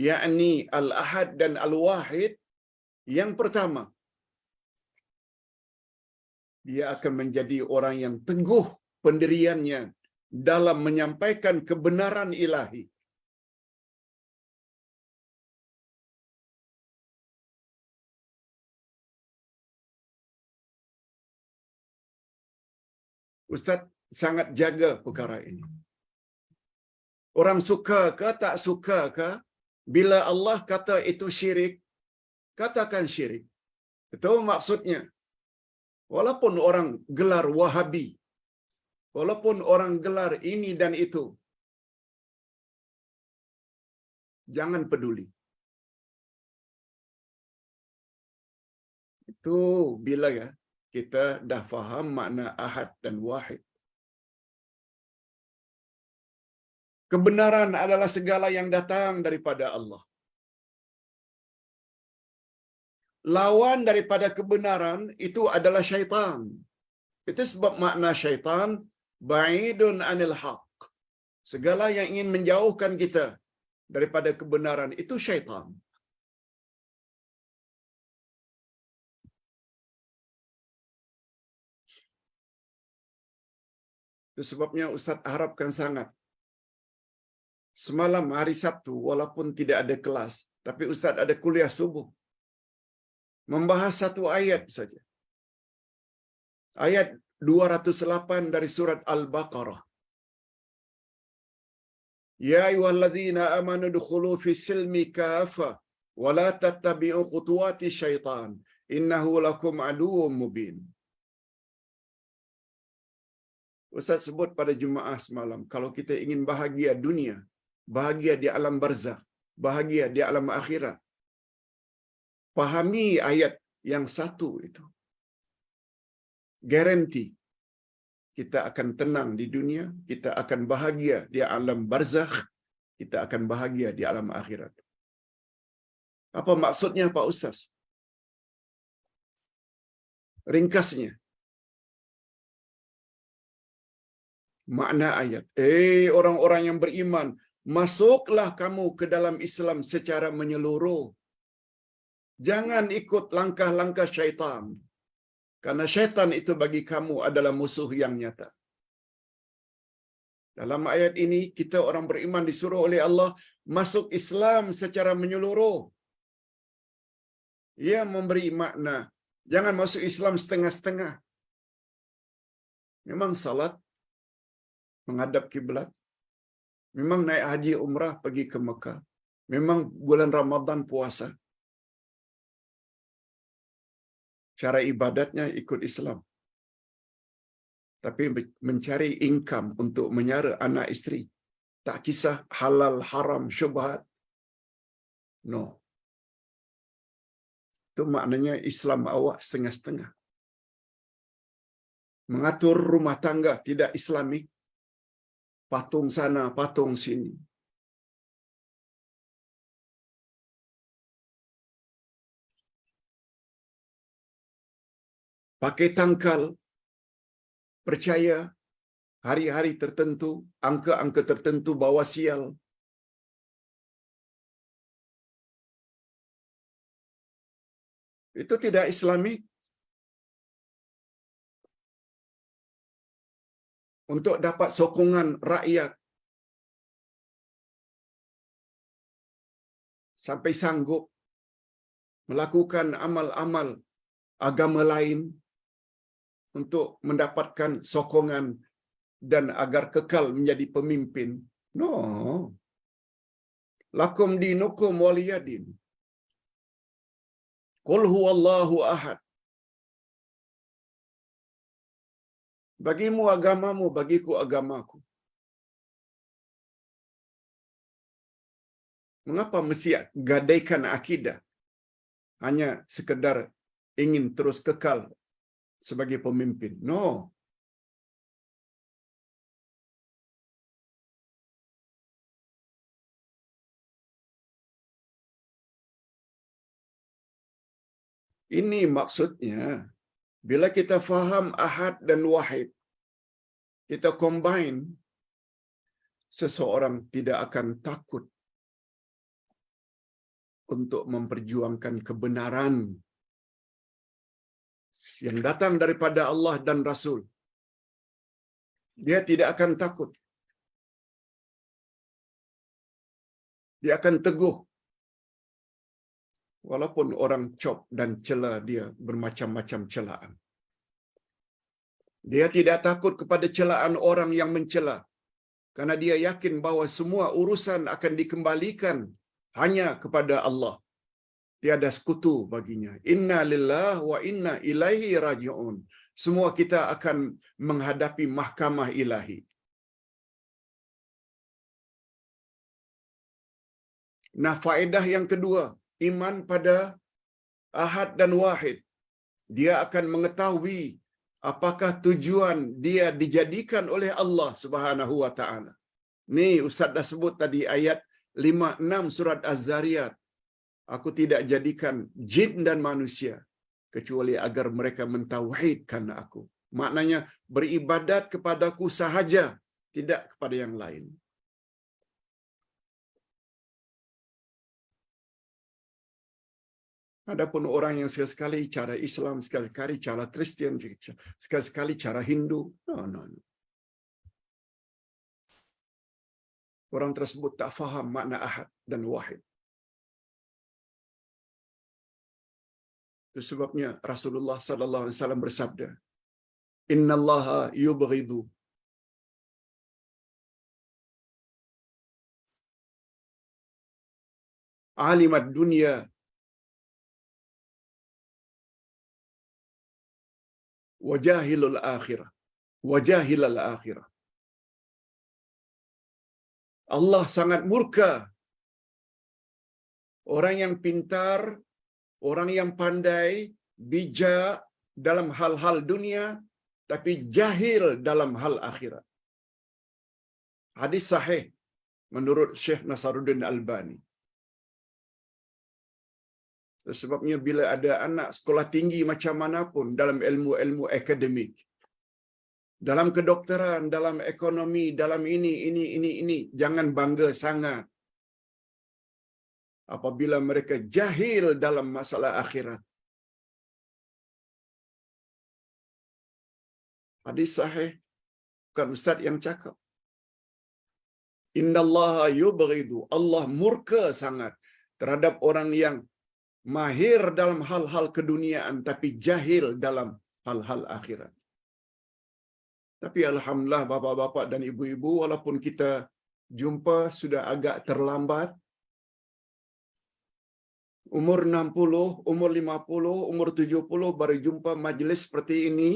Speaker 1: yakni Al-Ahad dan Al-Wahid, yang pertama, dia akan menjadi orang yang teguh pendiriannya dalam menyampaikan kebenaran ilahi. Ustaz sangat jaga perkara ini. Orang suka ke tak suka ke, bila Allah kata itu syirik, katakan syirik. Itu maksudnya. Walaupun orang gelar Wahabi, walaupun orang gelar ini dan itu, jangan peduli. Itu bila ya kita dah faham makna Ahad dan Wahid. Kebenaran adalah segala yang datang daripada Allah. Lawan daripada kebenaran itu adalah syaitan. Itu sebab makna syaitan ba'idun anil haq. Segala yang ingin menjauhkan kita daripada kebenaran itu syaitan. Itu sebabnya Ustaz harapkan sangat. Semalam hari Sabtu, walaupun tidak ada kelas, tapi Ustaz ada kuliah subuh. Membahas satu ayat saja. Ayat 208 dari surat Al-Baqarah. Ya ayyuhalladzina amanu dukhulu fi silmi kafa wa la tattabi'u khutuwati syaitan innahu lakum aduwwum mubin. Ustaz sebut pada Jumaat semalam, kalau kita ingin bahagia dunia, bahagia di alam barzakh, bahagia di alam akhirat, pahami ayat yang satu itu. Garanti kita akan tenang di dunia, kita akan bahagia di alam barzakh, kita akan bahagia di alam akhirat. Apa maksudnya Pak Ustaz? Ringkasnya, makna ayat. Orang-orang yang beriman, masuklah kamu ke dalam Islam secara menyeluruh. Jangan ikut langkah-langkah syaitan. Karena syaitan itu bagi kamu adalah musuh yang nyata. Dalam ayat ini, kita orang beriman disuruh oleh Allah masuk Islam secara menyeluruh. Ia memberi makna. Jangan masuk Islam setengah-setengah. Memang salat, menghadap kiblat. Memang naik haji umrah pergi ke Mekah. Memang bulan Ramadan puasa. Cara ibadatnya ikut Islam. Tapi mencari income untuk menyara anak isteri. Tak kisah halal, haram, syubhat. No. Itu maknanya Islam awak setengah-setengah. Mengatur rumah tangga tidak Islamik. Patung sana, patung sini. Pakai tangkal, percaya hari-hari tertentu, angka-angka tertentu bawa sial. Itu tidak Islami. Untuk dapat sokongan rakyat sampai sanggup melakukan amal-amal agama lain untuk mendapatkan sokongan dan agar kekal menjadi pemimpin. No. Lakum dinukum waliyadin. Qul huwallahu ahad. Bagimu agamamu, bagiku agamaku. Mengapa mesti gadaikan akidah? Hanya sekedar ingin terus kekal sebagai pemimpin. No. Ini maksudnya, bila kita faham ahad dan wahid, kita combine, seseorang tidak akan takut untuk memperjuangkan kebenaran yang datang daripada Allah dan Rasul. Dia tidak akan takut. Dia akan teguh. Walaupun orang cop dan cela dia bermacam-macam celaan. Dia tidak takut kepada celaan orang yang mencela. Karena dia yakin bahawa semua urusan akan dikembalikan hanya kepada Allah. Tiada sekutu baginya. Inna lillah wa inna ilaihi raji'un. Semua kita akan menghadapi mahkamah ilahi. Nah, faedah yang kedua, iman pada ahad dan wahid. Dia akan mengetahui apakah tujuan dia dijadikan oleh Allah Subhanahu wa taala. Ni Ustaz dah sebut tadi ayat 5-6 surat Az-Zariyat. Aku tidak jadikan jin dan manusia kecuali agar mereka mentauhidkan aku. Maknanya beribadat kepadaku sahaja, tidak kepada yang lain. Adapun orang yang sekali-sekali cara Islam, sekali-sekali cara Kristian, sekali-sekali cara Hindu, no. Orang tersebut tak faham makna ahad dan wahid. Itu sebabnya Rasulullah sallallahu alaihi wasallam bersabda, "Innallaha yubghidu alimad dunya wajahilul akhirah." Wajahilal akhirah. Allah sangat murka orang yang pintar, orang yang pandai, bijak dalam hal-hal dunia, tapi jahil dalam hal akhirat. Hadis sahih menurut Syekh Nasaruddin Albani. Sebabnya bila ada anak sekolah tinggi macam manapun dalam ilmu-ilmu akademik, dalam kedokteran, dalam ekonomi, dalam ini, jangan bangga sangat apabila mereka jahil dalam masalah akhirat. Hadis sahih, bukan ustaz yang cakap. Innallaha yubghidu, Allah murka sangat terhadap orang yang mahir dalam hal-hal keduniaan tapi jahil dalam hal-hal akhirat. Tapi alhamdulillah bapa-bapa dan ibu-ibu, walaupun kita jumpa sudah agak terlambat, umur 60, umur 50, umur 70 baru jumpa majlis seperti ini,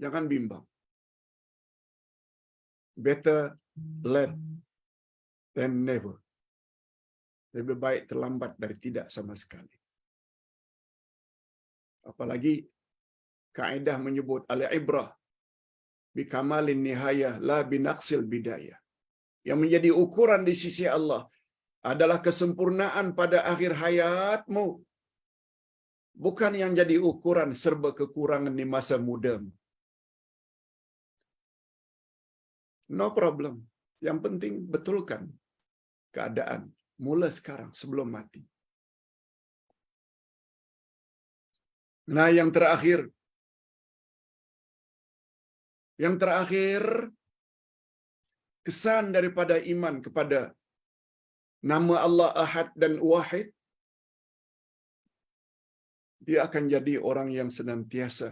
Speaker 1: jangan bimbang. Better late than never. Lebih baik terlambat dari tidak sama sekali. Apalagi kaedah menyebut al-ibrah bi kamalin nihayah la bi naqsil bidayah. Yang menjadi ukuran di sisi Allah adalah kesempurnaan pada akhir hayatmu. Bukan yang jadi ukuran serba kekurangan di masa mudamu. No problem. Yang penting betulkan keadaan mula sekarang sebelum mati. Nah, yang terakhir, kesan daripada iman kepada nama Allah Ahad dan Wahid, dia akan jadi orang yang senantiasa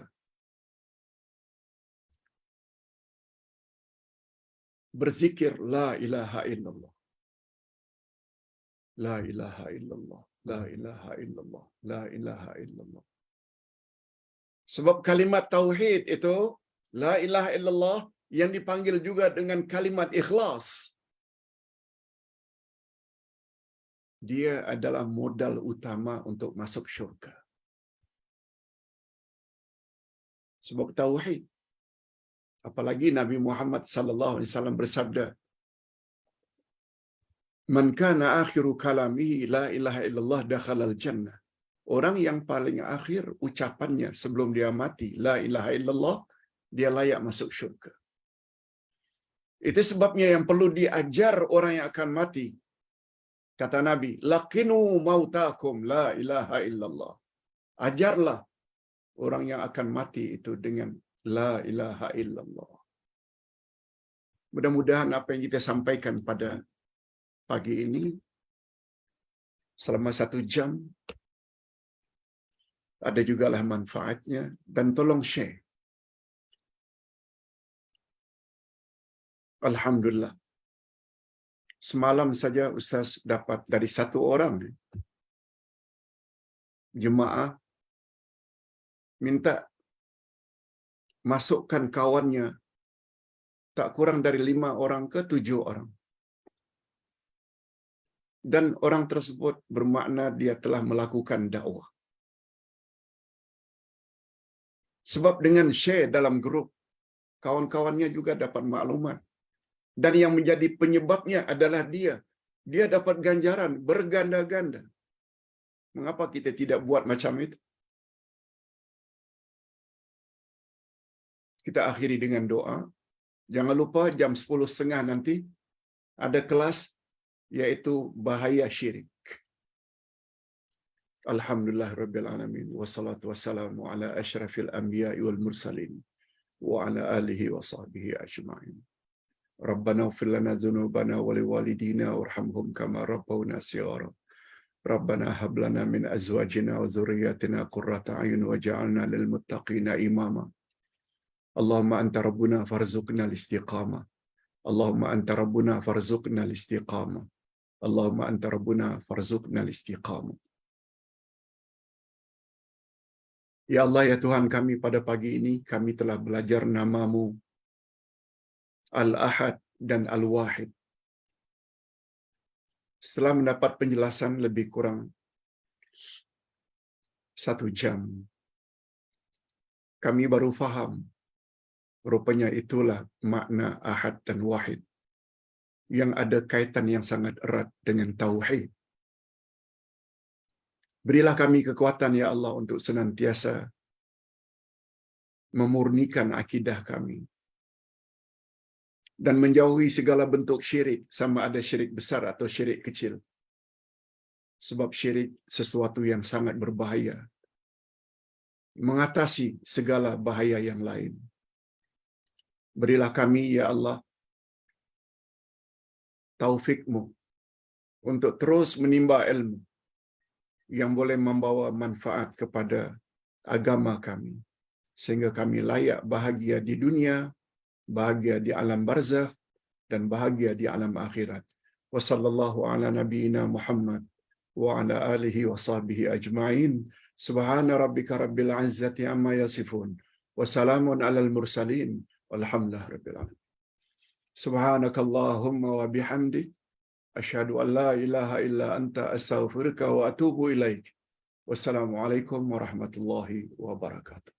Speaker 1: berzikir la ilaha illallah. La ilaha illallah. La ilaha illallah. La ilaha illallah. Sebab kalimat tauhid itu, la ilaha illallah, yang dipanggil juga dengan kalimat ikhlas. Dia adalah modal utama untuk masuk syurga. Sebab tauhid. Apalagi Nabi Muhammad sallallahu alaihi wasallam bersabda, "Man kana akhiru kalamihi la ilaha illallah dakhalal jannah." orang yang paling akhir ucapannya sebelum dia mati, la ilaha illallah, dia layak masuk syurga. Itu sebabnya yang perlu diajar orang yang akan mati. Kata Nabi, laqinu mautakum la ilaha illallah. Ajarlah orang yang akan mati itu dengan la ilaha illallah. Mudah-mudahan apa yang kita sampaikan pada pagi ini selama 1 jam ada jugalah manfaatnya, dan tolong share. Alhamdulillah. Semalam saja Ustaz dapat dari 1 orang jemaah minta masukkan kawannya tak kurang dari 5 orang ke 7 orang. Dan orang tersebut bermakna dia telah melakukan dakwah. Sebab dengan share dalam grup, kawan-kawannya juga dapat maklumat. Dan yang menjadi penyebabnya adalah dia. Dia dapat ganjaran berganda-ganda. Mengapa kita tidak buat macam itu? Kita akhiri dengan doa. Jangan lupa jam 10.30 nanti ada kelas yaitu bahaya syirik. Alhamdulillah rabbil alamin wassalatu wassalamu ala asyrafil anbiya'i wal mursalin wa ala alihi wa sahbihi ajma'in. Rabbana ighfir lana dhunubana wa liwalidina warhamhum kama rabbawna shighara. Rabbana hab lana min azwajina wa dhurriyyatina qurrata a'yun waj'alna lil muttaqina imama. Allahumma anta rabbuna farzuqna al-istiqamah. Allahumma anta rabbuna farzuqna al-istiqamah. Allahumma anta rabbuna farzuqna al-istiqamah. Ya Allah, ya Tuhan kami, pada pagi ini kami telah belajar nama-Mu Al-Ahad dan Al-Wahid. Setelah mendapat penjelasan lebih kurang 1 jam, kami baru faham rupanya itulah makna Ahad dan Wahid yang ada kaitan yang sangat erat dengan Tauhid. Berilah kami kekuatan, ya Allah, untuk senantiasa memurnikan akidah kami dan menjauhi segala bentuk syirik, sama ada syirik besar atau syirik kecil. Sebab syirik sesuatu yang sangat berbahaya, mengatasi segala bahaya yang lain. Berilah kami, ya Allah, taufik-Mu untuk terus menimba ilmu yang boleh membawa manfaat kepada agama kami, sehingga kami layak bahagia di dunia, bahagia di alam barzakh, dan bahagia di alam akhirat. Wa sallallahu ala nabiyyina Muhammad wa ala alihi wa sahbihi ajma'in. Subhana rabbika rabbil izzati amma yasifun. Wa salamun alal mursalin. Walhamdulillahi rabbil alamin. Subhanakallahumma wa bihamdik. Asyhadu an la ilaha illa anta astaghfiruka wa atubu ilaik. Wassalamualaikum warahmatullahi wabarakatuh.